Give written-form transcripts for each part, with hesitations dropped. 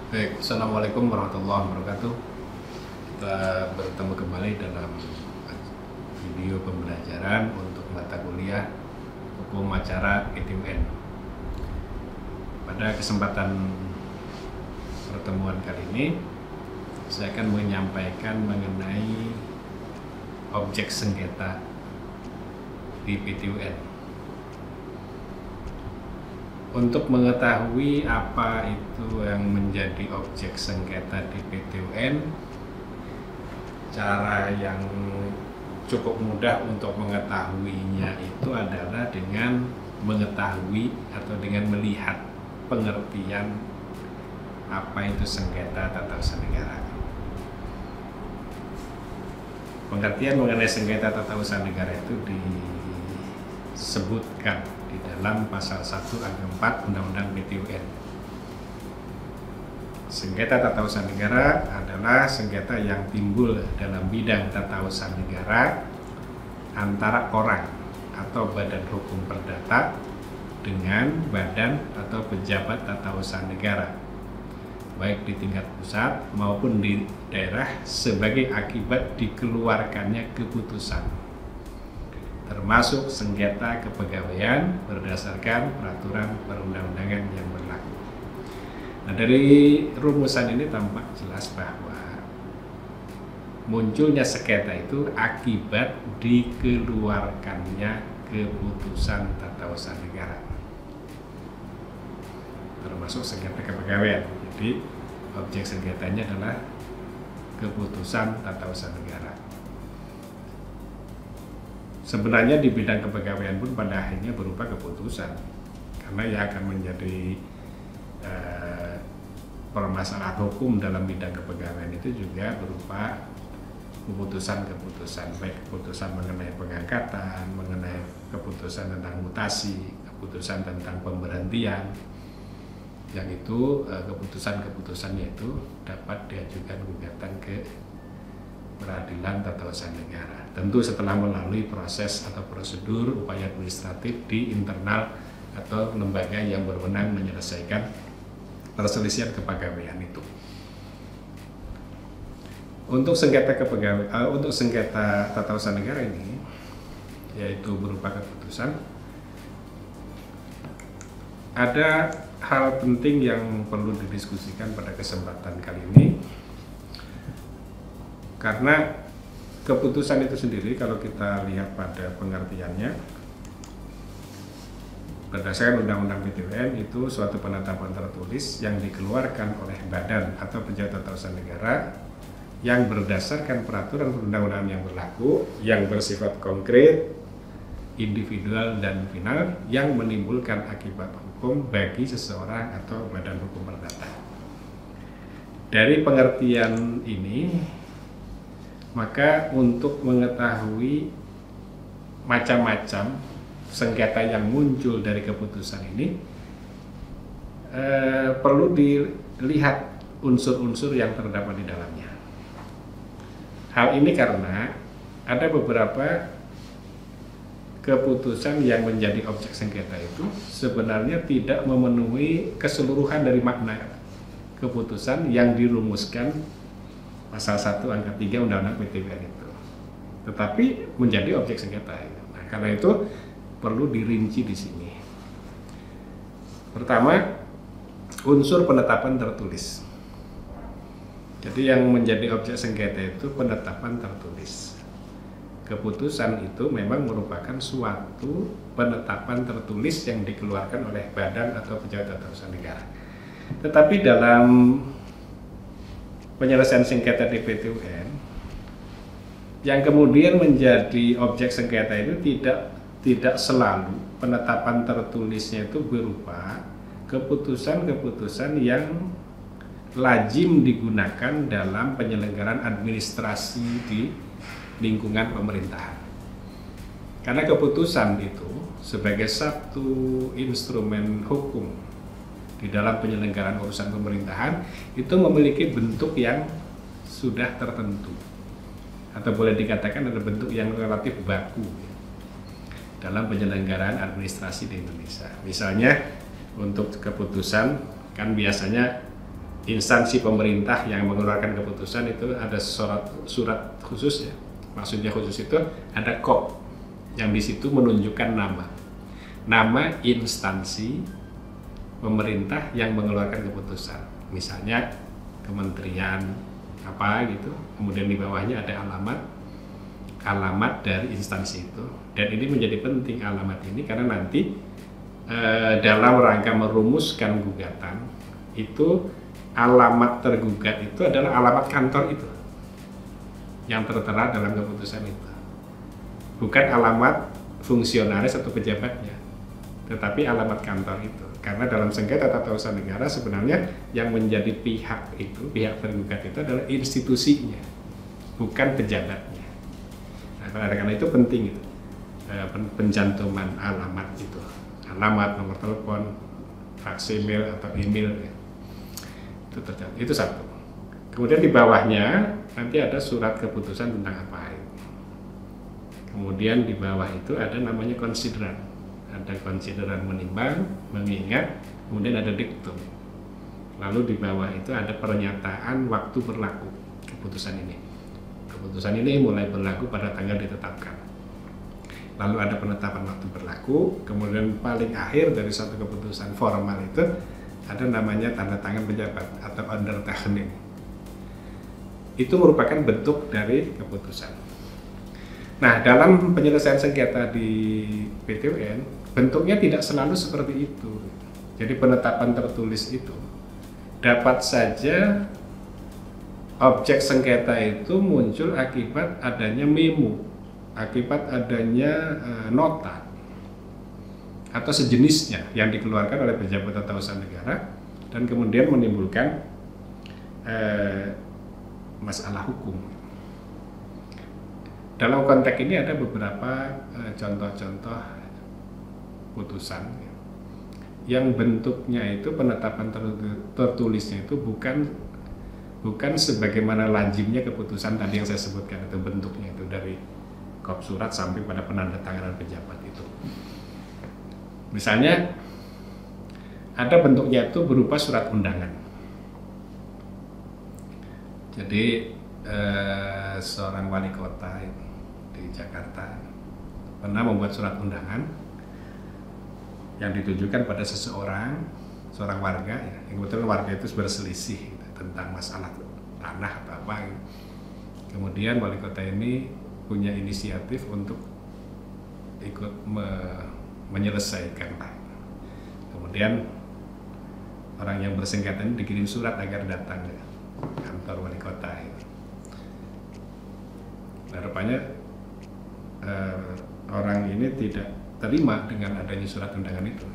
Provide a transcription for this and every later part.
Baik, Assalamualaikum warahmatullahi wabarakatuh. Kita bertemu kembali dalam video pembelajaran untuk mata kuliah Hukum Acara PTUN. Pada kesempatan pertemuan kali ini, saya akan menyampaikan mengenai objek sengketa di PTUN. Untuk mengetahui apa itu yang menjadi objek sengketa di PTUN, cara yang cukup mudah untuk mengetahuinya itu adalah dengan mengetahui atau dengan melihat pengertian apa itu sengketa tata usaha negara. Pengertian mengenai sengketa tata usaha negara itu disebutkan di dalam pasal 1 angka 4 Undang-Undang PTUN. Sengketa tata usaha negara adalah sengketa yang timbul dalam bidang tata usaha negara antara orang atau badan hukum perdata dengan badan atau pejabat tata usaha negara, baik di tingkat pusat maupun di daerah, sebagai akibat dikeluarkannya keputusan, termasuk sengketa kepegawaian berdasarkan peraturan perundang-undangan yang berlaku. Nah, dari rumusan ini tampak jelas bahwa munculnya sengketa itu akibat dikeluarkannya keputusan tata usaha negara, termasuk sengketa kepegawaian. Jadi objek sengketanya adalah keputusan tata usaha negara. Sebenarnya di bidang kepegawaian pun pada akhirnya berupa keputusan, karena yang akan menjadi permasalahan hukum dalam bidang kepegawaian itu juga berupa keputusan-keputusan, baik keputusan mengenai pengangkatan, mengenai keputusan tentang mutasi, keputusan tentang pemberhentian, yang itu keputusan-keputusannya itu dapat diajukan gugatan ke peradilan tata usaha negara, tentu setelah melalui proses atau prosedur upaya administratif di internal atau lembaga yang berwenang menyelesaikan perselisihan kepegawaian itu. Untuk sengketa untuk sengketa tata usaha negara ini, yaitu berupa keputusan, ada hal penting yang perlu didiskusikan pada kesempatan kali ini. Karena keputusan itu sendiri, kalau kita lihat pada pengertiannya, berdasarkan Undang-Undang PTUN, itu suatu penetapan tertulis yang dikeluarkan oleh badan atau pejabat tata usaha negara yang berdasarkan peraturan perundang-undangan yang berlaku, yang bersifat konkret, individual, dan final, yang menimbulkan akibat hukum bagi seseorang atau badan hukum perdata. Dari pengertian ini, maka untuk mengetahui macam-macam sengketa yang muncul dari keputusan ini, perlu dilihat unsur-unsur yang terdapat di dalamnya. Hal ini karena ada beberapa keputusan yang menjadi objek sengketa itu sebenarnya tidak memenuhi keseluruhan dari makna keputusan yang dirumuskan pasal 1 angka 3 Undang-Undang PTUN itu, tetapi menjadi objek sengketa. Nah, karena itu perlu dirinci di sini. Pertama, unsur penetapan tertulis. Jadi yang menjadi objek sengketa itu penetapan tertulis. Keputusan itu memang merupakan suatu penetapan tertulis yang dikeluarkan oleh badan atau pejabat tata usaha negara. Tetapi dalam penyelesaian sengketa di PTUN, yang kemudian menjadi objek sengketa itu tidak selalu penetapan tertulisnya itu berupa keputusan-keputusan yang lazim digunakan dalam penyelenggaraan administrasi di lingkungan pemerintahan. Karena keputusan itu sebagai satu instrumen hukum di dalam penyelenggaraan urusan pemerintahan itu memiliki bentuk yang sudah tertentu, atau boleh dikatakan ada bentuk yang relatif baku dalam penyelenggaraan administrasi di Indonesia. Misalnya untuk keputusan kan biasanya instansi pemerintah yang mengeluarkan keputusan itu ada surat khusus ya. Maksudnya khusus itu ada kop yang di situ menunjukkan nama instansi pemerintah yang mengeluarkan keputusan. Misalnya kementerian apa gitu. Kemudian di bawahnya ada alamat dari instansi itu. Dan ini menjadi penting alamat ini karena nanti dalam rangka merumuskan gugatan itu alamat tergugat itu adalah alamat kantor itu yang tertera dalam keputusan itu, bukan alamat fungsionaris atau pejabatnya, tetapi alamat kantor itu. Karena dalam sengketa tata usaha negara sebenarnya yang menjadi pihak tergugat itu adalah institusinya, bukan pejabatnya. Nah, karena itu penting itu pencantuman alamat itu, alamat, nomor telepon, faksimil atau email ya. Itu tercatat, itu satu. Kemudian di bawahnya nanti ada surat keputusan tentang apa itu. Kemudian di bawah itu ada namanya konsideran, ada konsideran menimbang, mengingat, kemudian ada diktum. Lalu di bawah itu ada pernyataan waktu berlaku keputusan ini. Keputusan ini mulai berlaku pada tanggal ditetapkan. Lalu ada penetapan waktu berlaku, kemudian paling akhir dari satu keputusan formal itu ada namanya tanda tangan pejabat atau ondertekening. Itu merupakan bentuk dari keputusan. Nah, dalam penyelesaian sengketa di PT UN, bentuknya tidak selalu seperti itu. Jadi penetapan tertulis itu dapat saja objek sengketa itu muncul akibat adanya memo, akibat adanya nota atau sejenisnya yang dikeluarkan oleh pejabat tata usaha negara dan kemudian menimbulkan masalah hukum. Dalam konteks ini ada beberapa contoh-contoh putusan yang bentuknya itu penetapan tertulisnya itu bukan sebagaimana lazimnya keputusan tadi yang saya sebutkan, itu bentuknya itu dari kop surat sampai pada penandatanganan pejabat itu. Misalnya ada bentuknya itu berupa surat undangan. Jadi seorang wali kota di Jakarta pernah membuat surat undangan yang ditujukan pada seorang warga ya. Yang kebetulan warga itu berselisih tentang masalah tanah atau apa. Kemudian wali kota ini punya inisiatif untuk ikut menyelesaikan. Kemudian orang yang bersengketa ini dikirim surat agar datang ke kantor wali kota. Nah, rupanya orang ini tidak terima dengan adanya surat undangan itu.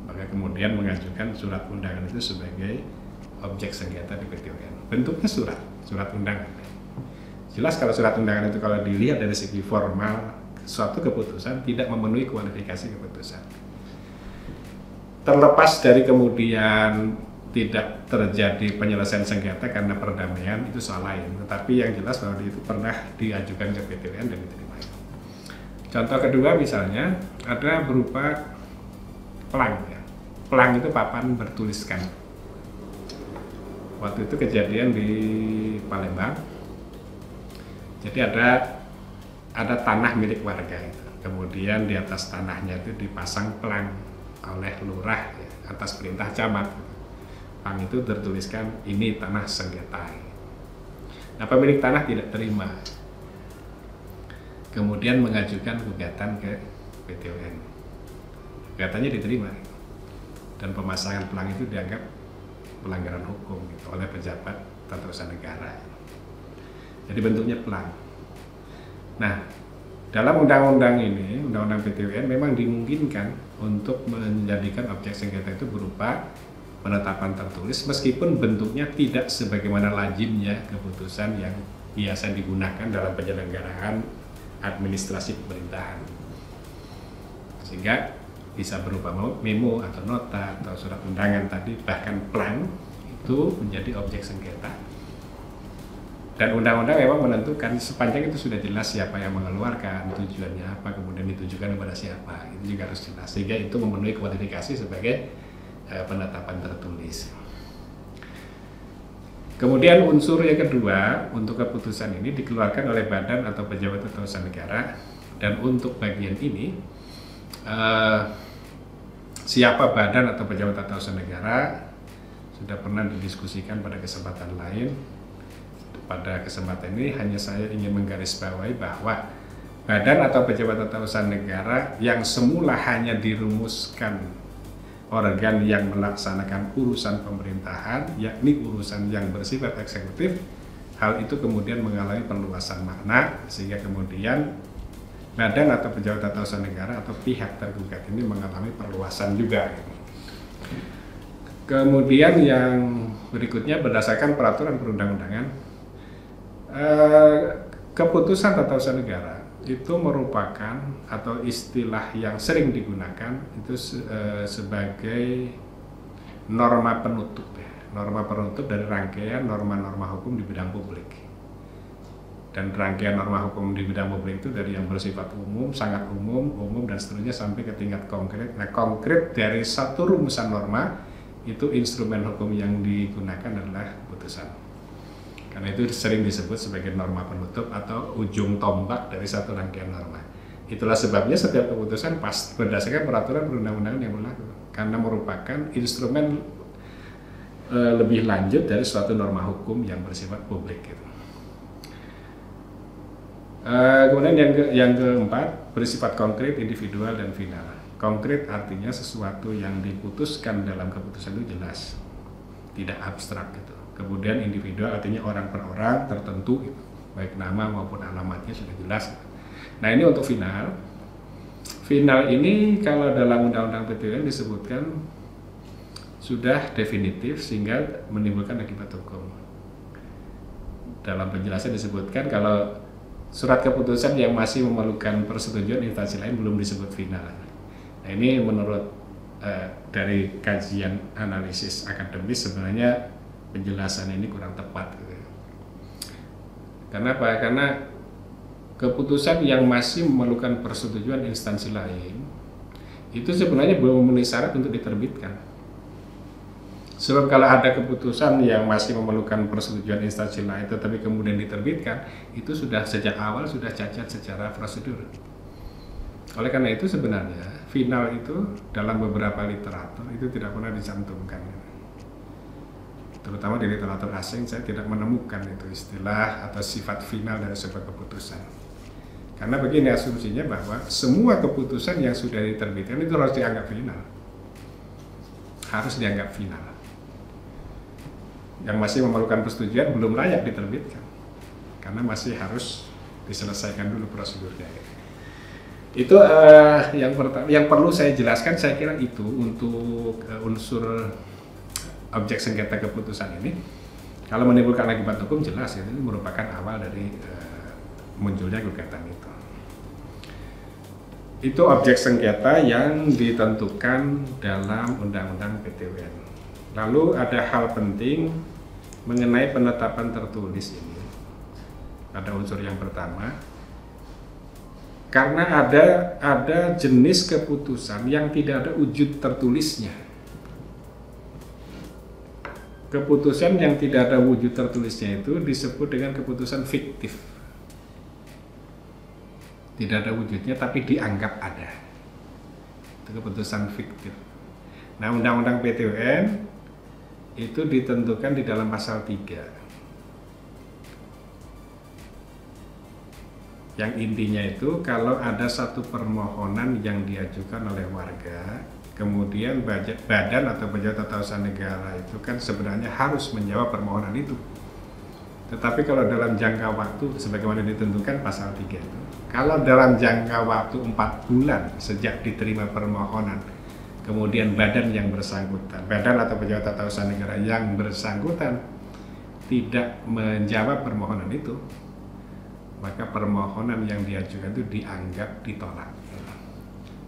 Maka kemudian mengajukan surat undangan itu sebagai objek sengketa di PT UN. Bentuknya surat undangan. Jelas kalau surat undangan itu kalau dilihat dari segi formal suatu keputusan tidak memenuhi kualifikasi keputusan. Terlepas dari kemudian tidak terjadi penyelesaian sengketa karena perdamaian, itu soal lain. Tetapi yang jelas bahwa itu pernah diajukan ke PT UN dan diterima. Contoh kedua misalnya ada berupa pelang. Ya. Pelang itu papan bertuliskan. Waktu itu kejadian di Palembang. Jadi ada tanah milik warga itu. Kemudian di atas tanahnya itu dipasang pelang oleh lurah ya, atas perintah camat. Pelang itu tertuliskan ini tanah sengketa. Nah, pemilik tanah tidak terima. Kemudian mengajukan gugatan ke PT UN. Gugatannya diterima. Dan pemasangan pelang itu dianggap pelanggaran hukum gitu, oleh pejabat tata usaha negara. Jadi bentuknya pelang. Nah, dalam undang-undang ini, undang-undang PT UN memang dimungkinkan untuk menjadikan objek sengketa itu berupa penetapan tertulis meskipun bentuknya tidak sebagaimana lazimnya keputusan yang biasa digunakan dalam penyelenggaraan administrasi pemerintahan. Sehingga bisa berupa memo atau nota atau surat undangan tadi, bahkan pelang itu menjadi objek sengketa. Dan undang-undang memang menentukan sepanjang itu sudah jelas siapa yang mengeluarkan, tujuannya apa, kemudian ditujukan kepada siapa, itu juga harus jelas. Sehingga itu memenuhi kualifikasi sebagai penetapan tertulis. Kemudian unsur yang kedua untuk keputusan ini dikeluarkan oleh badan atau pejabat tata usaha negara, dan untuk bagian ini siapa badan atau pejabat tata usaha negara sudah pernah didiskusikan pada kesempatan lain. Pada kesempatan ini hanya saya ingin menggarisbawahi bahwa badan atau pejabat tata usaha negara yang semula hanya dirumuskan organ yang melaksanakan urusan pemerintahan, yakni urusan yang bersifat eksekutif, hal itu kemudian mengalami perluasan makna, sehingga kemudian badan atau pejabat tata usaha negara atau pihak tergugat ini mengalami perluasan juga. Kemudian yang berikutnya berdasarkan peraturan perundang-undangan, keputusan tata usaha negara itu merupakan atau istilah yang sering digunakan itu sebagai norma penutup, norma penutup dari rangkaian norma-norma hukum di bidang publik. Dan rangkaian norma hukum di bidang publik itu dari yang bersifat umum, sangat umum dan seterusnya sampai ke tingkat konkret. Nah, konkret dari satu rumusan norma itu instrumen hukum yang digunakan adalah putusan. Karena itu sering disebut sebagai norma penutup atau ujung tombak dari satu rangkaian norma. Itulah sebabnya setiap keputusan pasti berdasarkan peraturan perundang-undangan yang berlaku, karena merupakan instrumen lebih lanjut dari suatu norma hukum yang bersifat publik. Gitu. Kemudian yang keempat, bersifat konkret, individual, dan final. Konkret artinya sesuatu yang diputuskan dalam keputusan itu jelas, tidak abstrak gitu. Kemudian individual artinya orang per orang tertentu, baik nama maupun alamatnya sudah jelas. Nah, ini untuk final. Final ini kalau dalam Undang-Undang PTWN disebutkan sudah definitif sehingga menimbulkan akibat hukum. Dalam penjelasan disebutkan kalau surat keputusan yang masih memerlukan persetujuan instansi lain belum disebut final. Nah, ini menurut dari kajian analisis akademis sebenarnya penjelasan ini kurang tepat gitu. Karena apa? Karena keputusan yang masih memerlukan persetujuan instansi lain itu sebenarnya belum memenuhi syarat untuk diterbitkan. Sebab kalau ada keputusan yang masih memerlukan persetujuan instansi lain tetapi kemudian diterbitkan, itu sudah sejak awal sudah cacat secara prosedur. Oleh karena itu sebenarnya final itu dalam beberapa literatur itu tidak pernah dicantumkan. Terutama di literatur asing saya tidak menemukan itu istilah atau sifat final dari sebuah keputusan. Karena begini asumsinya bahwa semua keputusan yang sudah diterbitkan itu harus dianggap final. Harus dianggap final. Yang masih memerlukan persetujuan belum layak diterbitkan. Karena masih harus diselesaikan dulu prosedurnya. Itu yang perlu saya jelaskan, saya kira itu untuk unsur objek sengketa keputusan ini. Kalau menimbulkan akibat hukum jelas ini merupakan awal dari munculnya gugatan itu. Itu objek sengketa yang ditentukan dalam Undang-Undang PTWN. Lalu ada hal penting mengenai penetapan tertulis ini. Ada unsur yang pertama, karena ada jenis keputusan yang tidak ada wujud tertulisnya. Keputusan yang tidak ada wujud tertulisnya itu disebut dengan keputusan fiktif. Tidak ada wujudnya tapi dianggap ada. Itu keputusan fiktif. Nah, Undang-Undang PTWN itu ditentukan di dalam pasal 3. Yang intinya itu kalau ada satu permohonan yang diajukan oleh warga, kemudian badan atau pejabat tata usaha negara itu kan sebenarnya harus menjawab permohonan itu. Tetapi kalau dalam jangka waktu sebagaimana ditentukan pasal 3 itu, kalau dalam jangka waktu 4 bulan sejak diterima permohonan, kemudian badan yang bersangkutan, badan atau pejabat tata usaha negara yang bersangkutan tidak menjawab permohonan itu, maka permohonan yang diajukan itu dianggap ditolak.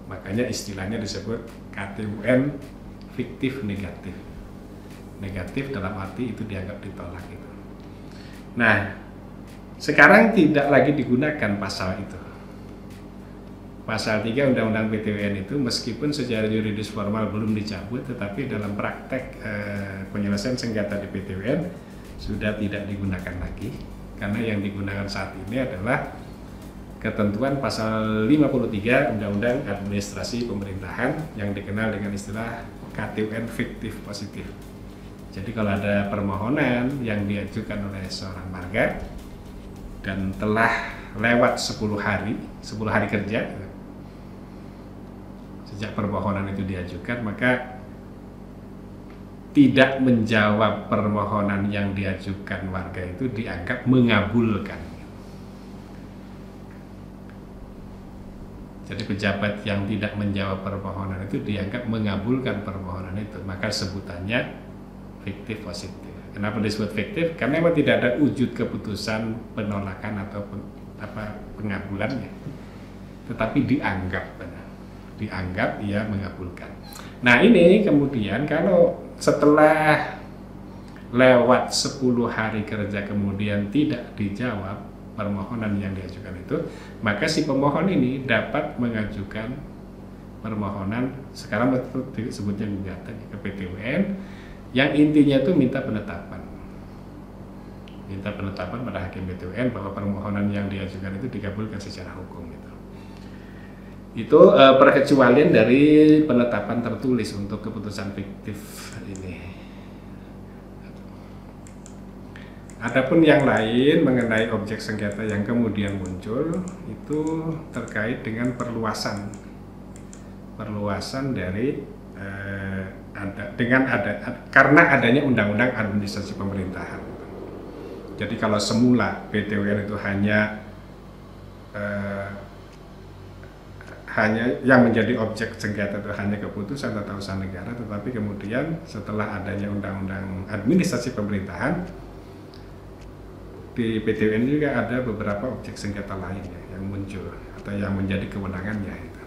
Makanya istilahnya disebut KTUN fiktif negatif. Negatif dalam arti itu dianggap ditolak itu. Nah, sekarang tidak lagi digunakan pasal itu. Pasal 3 Undang-Undang PTWN itu meskipun secara yuridis formal belum dicabut, tetapi dalam praktek penyelesaian sengketa di PTWN sudah tidak digunakan lagi, karena yang digunakan saat ini adalah ketentuan pasal 53 Undang-Undang Administrasi Pemerintahan yang dikenal dengan istilah KTUN fiktif positif. Jadi kalau ada permohonan yang diajukan oleh seorang warga dan telah lewat 10 hari kerja sejak permohonan itu diajukan, maka tidak menjawab permohonan yang diajukan warga itu dianggap mengabulkan. Jadi pejabat yang tidak menjawab permohonan itu dianggap mengabulkan permohonan itu, maka sebutannya fiktif positif. Kenapa disebut fiktif? Karena memang tidak ada wujud keputusan penolakan atau pengabulannya, tetapi dianggap ia mengabulkan. Nah ini kemudian kalau setelah lewat 10 hari kerja kemudian tidak dijawab permohonan yang diajukan itu, maka si pemohon ini dapat mengajukan permohonan, sekarang disebutnya gugatan ke PT UN, yang intinya itu minta penetapan pada hakim PT UN bahwa permohonan yang diajukan itu dikabulkan secara hukum gitu. Itu perkecualian dari penetapan tertulis untuk keputusan fiktif ini. Adapun yang lain mengenai objek sengketa yang kemudian muncul itu terkait dengan perluasan dari karena adanya Undang-Undang Administrasi Pemerintahan. Jadi kalau semula PT UN itu hanya yang menjadi objek sengketa itu hanya keputusan tata usaha negara, tetapi kemudian setelah adanya Undang-Undang Administrasi Pemerintahan, di PT UN juga ada beberapa objek sengketa lainnya yang muncul atau yang menjadi kewenangannya itu.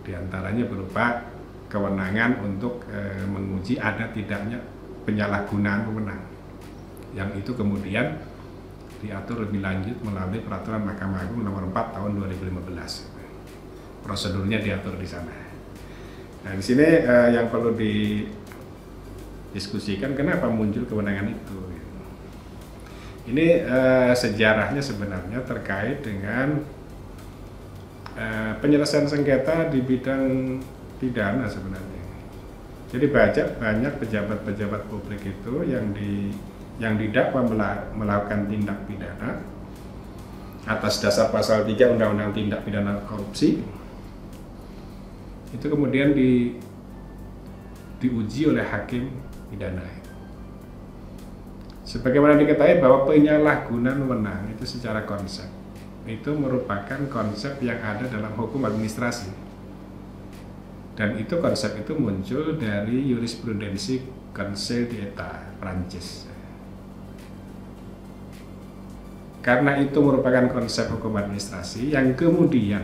Di antaranya berupa kewenangan untuk menguji ada tidaknya penyalahgunaan wewenang, yang itu kemudian diatur lebih lanjut melalui Peraturan Mahkamah Agung Nomor 4 Tahun 2015. Prosedurnya diatur di sana. Nah di sini yang perlu didiskusikan kenapa muncul kewenangan itu. Ini sejarahnya sebenarnya terkait dengan penyelesaian sengketa di bidang pidana sebenarnya. Jadi banyak pejabat-pejabat publik itu yang didakwa melakukan tindak pidana atas dasar pasal 3 Undang-Undang Tindak Pidana Korupsi. Itu kemudian diuji oleh hakim pidana. Sebagaimana diketahui bahwa penyalahgunaan wewenang itu secara konsep itu merupakan konsep yang ada dalam hukum administrasi, dan itu konsep itu muncul dari jurisprudensi Conseil d'État Prancis. Karena itu merupakan konsep hukum administrasi yang kemudian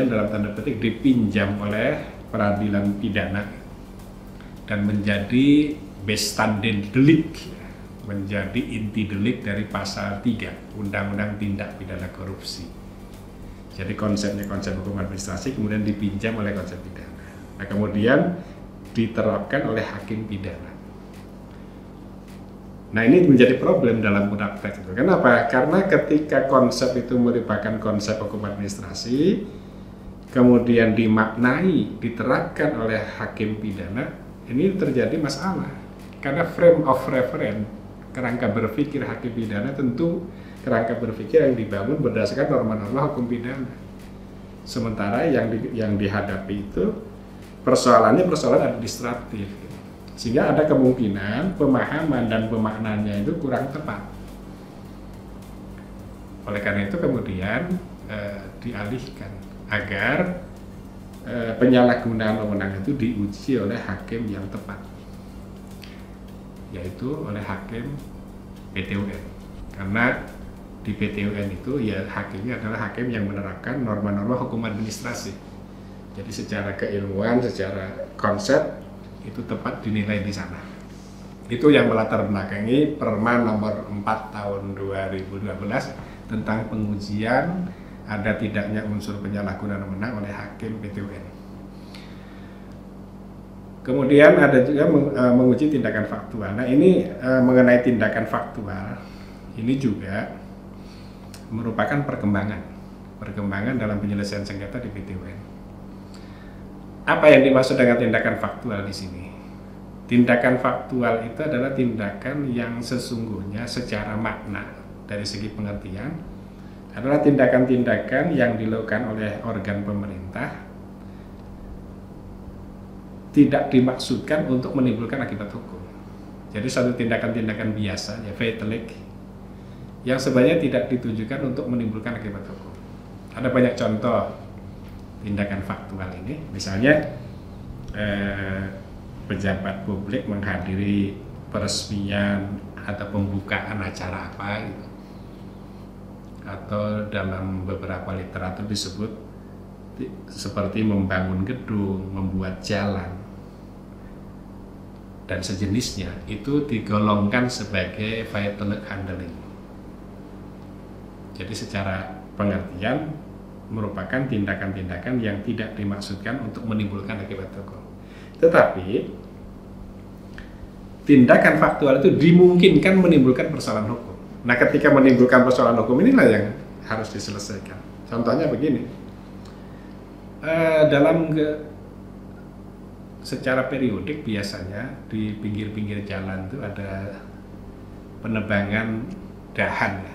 dalam tanda petik dipinjam oleh peradilan pidana dan menjadi bestandard delik, menjadi inti delik dari pasal 3 Undang-Undang Tindak Pidana Korupsi. Jadi konsep hukum administrasi kemudian dipinjam oleh konsep pidana. Nah kemudian diterapkan oleh hakim pidana. Nah ini menjadi problem dalam praktek itu. Kenapa? Karena ketika konsep itu merupakan konsep hukum administrasi, kemudian dimaknai, diterapkan oleh hakim pidana, ini terjadi masalah. Karena frame of reference, kerangka berpikir hakim pidana tentu kerangka berpikir yang dibangun berdasarkan norma-norma hukum pidana. Sementara yang dihadapi itu persoalan administratif. Sehingga ada kemungkinan pemahaman dan pemaknaannya itu kurang tepat. Oleh karena itu kemudian dialihkan agar penyalahgunaan wewenang itu diuji oleh hakim yang tepat, yaitu oleh hakim PT UN. Karena di PT UN itu ya hakimnya adalah hakim yang menerapkan norma-norma hukum administrasi. Jadi secara keilmuan, secara konsep itu tepat dinilai di sana. Itu yang melatar belakangi Perma nomor 4 tahun 2012 tentang pengujian ada tidaknya unsur penyalahgunaan wewenang oleh hakim PT UN. Kemudian ada juga menguji tindakan faktual. Nah ini mengenai tindakan faktual, ini juga merupakan perkembangan dalam penyelesaian sengketa di PT UN. Apa yang dimaksud dengan tindakan faktual di sini? Tindakan faktual itu adalah tindakan yang sesungguhnya secara makna dari segi pengertian adalah tindakan-tindakan yang dilakukan oleh organ pemerintah tidak dimaksudkan untuk menimbulkan akibat hukum. Jadi suatu tindakan-tindakan biasa, ya fatalik, yang sebenarnya tidak ditujukan untuk menimbulkan akibat hukum. Ada banyak contoh tindakan faktual ini, misalnya pejabat publik menghadiri peresmian atau pembukaan acara apa gitu. Atau dalam beberapa literatur disebut seperti membangun gedung, membuat jalan dan sejenisnya, itu digolongkan sebagai vital handling. Jadi secara pengertian merupakan tindakan-tindakan yang tidak dimaksudkan untuk menimbulkan akibat hukum. Tetapi tindakan faktual itu dimungkinkan menimbulkan persoalan hukum. Nah, ketika menimbulkan persoalan hukum inilah yang harus diselesaikan. Contohnya begini, secara periodik biasanya di pinggir-pinggir jalan itu ada penebangan dahan,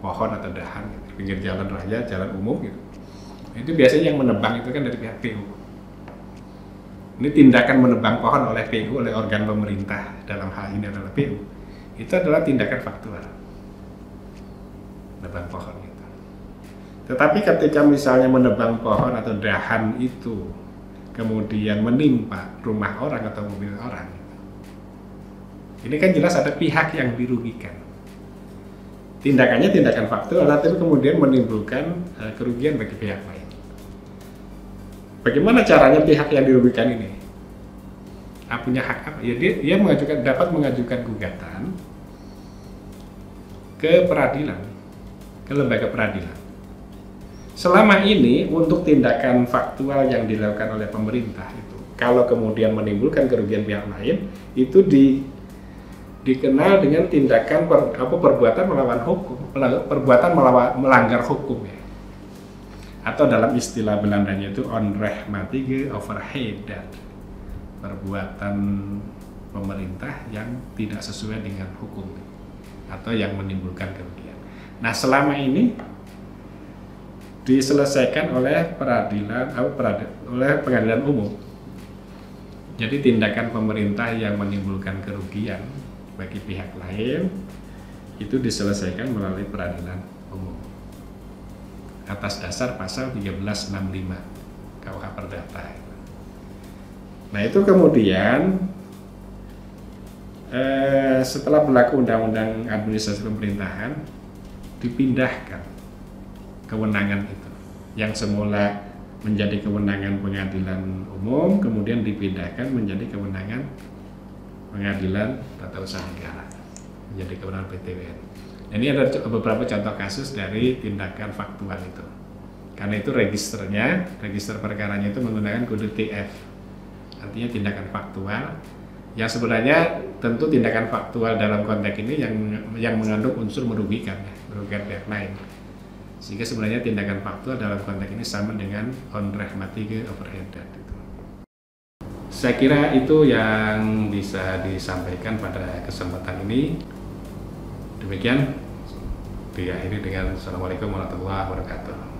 pohon atau dahan di pinggir jalan raya, jalan umum gitu. Itu biasanya yang menebang itu kan dari pihak PU. Ini tindakan menebang pohon oleh PU, oleh organ pemerintah, dalam hal ini adalah PU. Itu adalah tindakan faktual, menebang pohon itu. Tetapi ketika misalnya menebang pohon atau dahan itu kemudian menimpa rumah orang atau mobil orang, ini kan jelas ada pihak yang dirugikan. Tindakannya tindakan faktual, tapi kemudian menimbulkan kerugian bagi pihak lain. Bagaimana caranya pihak yang dirugikan ini? Punya hak apa? Ya dia dapat mengajukan gugatan ke peradilan, ke lembaga peradilan. Selama ini untuk tindakan faktual yang dilakukan oleh pemerintah itu, kalau kemudian menimbulkan kerugian pihak lain, itu dikenal dengan tindakan perbuatan melawan hukum, perbuatan melanggar hukum ya. Atau dalam istilah Belandanya itu onrechtmatige overheden, perbuatan pemerintah yang tidak sesuai dengan hukum atau yang menimbulkan kerugian. Nah, selama ini diselesaikan oleh oleh pengadilan umum. Jadi tindakan pemerintah yang menimbulkan kerugian bagi pihak lain itu diselesaikan melalui peradilan umum atas dasar pasal 1365 KUH Perdata. Nah, itu kemudian setelah berlaku Undang-Undang Administrasi Pemerintahan dipindahkan kewenangan itu yang semula menjadi kewenangan pengadilan umum kemudian dipindahkan menjadi kewenangan pengadilan tata usaha negara, menjadi kewenangan PT UN. Ini ada beberapa contoh kasus dari tindakan faktual itu. Karena itu register perkaranya itu menggunakan kode TF, artinya tindakan faktual yang sebenarnya tentu tindakan faktual dalam konteks ini yang mengandung unsur merugikan pihak lain. Sehingga sebenarnya tindakan faktual dalam konteks ini sama dengan onrechtmatige overheden. Saya kira itu yang bisa disampaikan pada kesempatan ini. Demikian, diakhiri dengan Assalamualaikum warahmatullahi wabarakatuh.